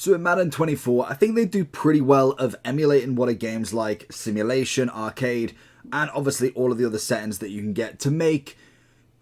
So in Madden 24, I think they do pretty well of emulating what are games like simulation, arcade, and obviously all of the other settings that you can get to make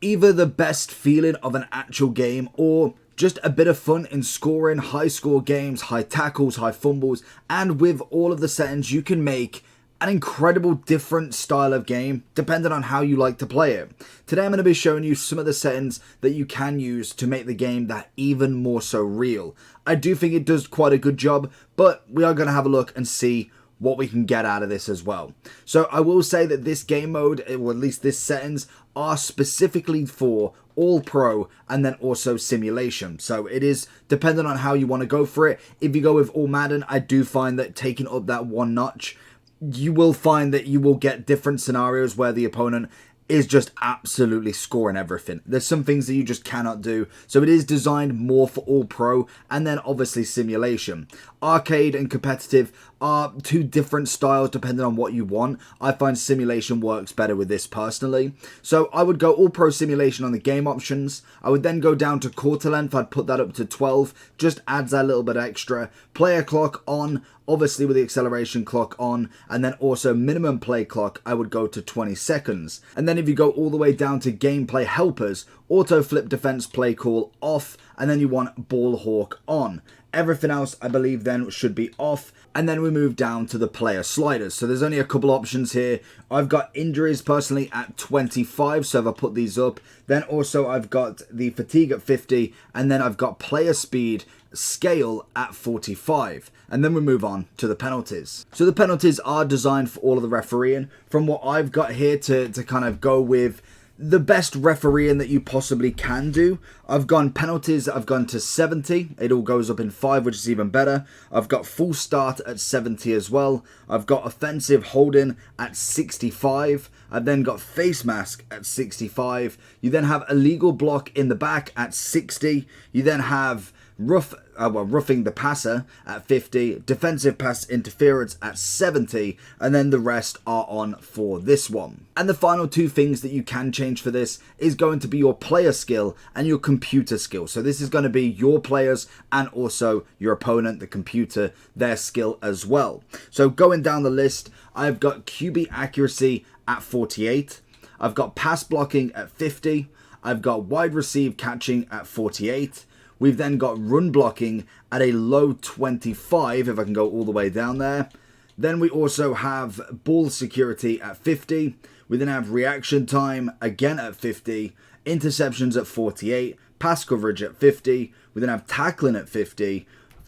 either the best feeling of an actual game or just a bit of fun in scoring high score games, high tackles, high fumbles, and with all of the settings you can make an incredible different style of game depending on how you like to play it. Today I'm going to be showing you some of the settings that you can use to make the game that even more so real. I do think it does quite a good job, but we are going to have a look and see what we can get out of this as well. So I will say that this game mode, or at least this settings, are specifically for all pro and then also simulation. So it is dependent on how you want to go for it. If you go with all Madden, I do find that taking up that one notch, you will find that you will get different scenarios where the opponent is just absolutely scoring everything. There's some things that you just cannot do. So it is designed more for all pro and then obviously simulation. Arcade and competitive are two different styles depending on what you want. I find simulation works better with this personally. So I would go all pro simulation on the game options. I would then go down to quarter length. I'd put that up to 12. Just adds that little bit extra. Player clock on, obviously with the acceleration clock on, and then also minimum play clock I would go to 20 seconds. And then if you go all the way down to gameplay helpers, auto flip defense play call off, and then you want ball hawk on. Everything else I believe then should be off, and then we move down to the player sliders. So there's only a couple options here. I've got injuries personally at 25, so if I put these up, then also I've got the fatigue at 50, and then I've got player speed scale at 45, and then we move on to the penalties. So the penalties are designed for all of the refereeing. From what I've got here to kind of go with the best refereeing that you possibly can do, I've gone penalties, I've gone to 70, it all goes up in 5, which is even better. I've got full start at 70 as well. I've got offensive holding at 65. I've then got face mask at 65. You then have illegal block in the back at 60. You then have roughing the passer at 50, defensive pass interference at 70, and then the rest are on for this one. And the final two things that you can change for this is going to be your player skill and your computer skill. So this is going to be your players and also your opponent, the computer, their skill as well. So going down the list, I've got QB accuracy at 48, I've got pass blocking at 50, I've got wide receive catching at 48, we've then got run blocking at a low 25, if I can go all the way down there. Then we also have ball security at 50. We then have reaction time again at 50. Interceptions at 48. Pass coverage at 50. We then have tackling at 50.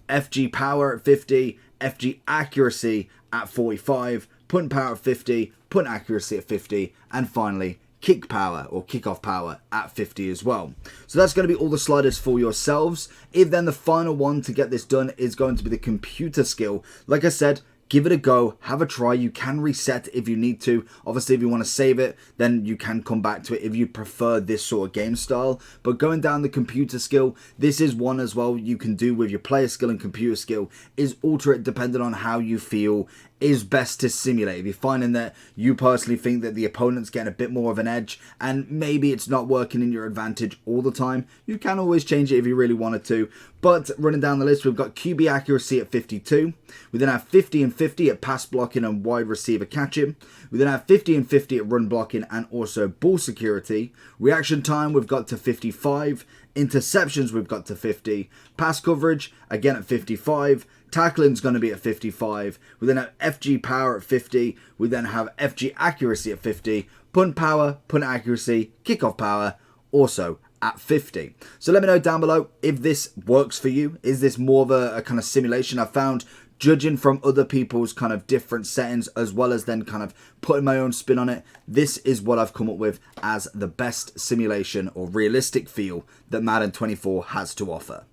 FG power at 50. FG accuracy at 45. Punt power at 50. Punt accuracy at 50. And finally, kick power or kickoff power at 50 as well. So that's going to be all the sliders for yourselves. If then the final one to get this done is going to be the computer skill. Like I said, give it a go, have a try. You can reset if you need to. Obviously, if you want to save it, then you can come back to it if you prefer this sort of game style. But going down the computer skill, this is one as well you can do with your player skill and computer skill, is alter it depending on how you feel is best to simulate. If you're finding that you personally think that the opponent's getting a bit more of an edge and maybe it's not working in your advantage all the time, you can always change it if you really wanted to. But running down the list, we've got QB accuracy at 52. We then have 50 and 50 at pass blocking and wide receiver catching. We then have 50 and 50 at run blocking and also ball security. Reaction time, we've got to 55. Interceptions, we've got to 50. Pass coverage, again at 55. Tackling's going to be at 55. We then have FG power at 50. We then have FG accuracy at 50. Punt power, punt accuracy, kickoff power, also at 50. So let me know down below if this works for you. Is this more of a kind of simulation? I found, judging from other people's kind of different settings as well as then kind of putting my own spin on it, this is what I've come up with as the best simulation or realistic feel that Madden 24 has to offer.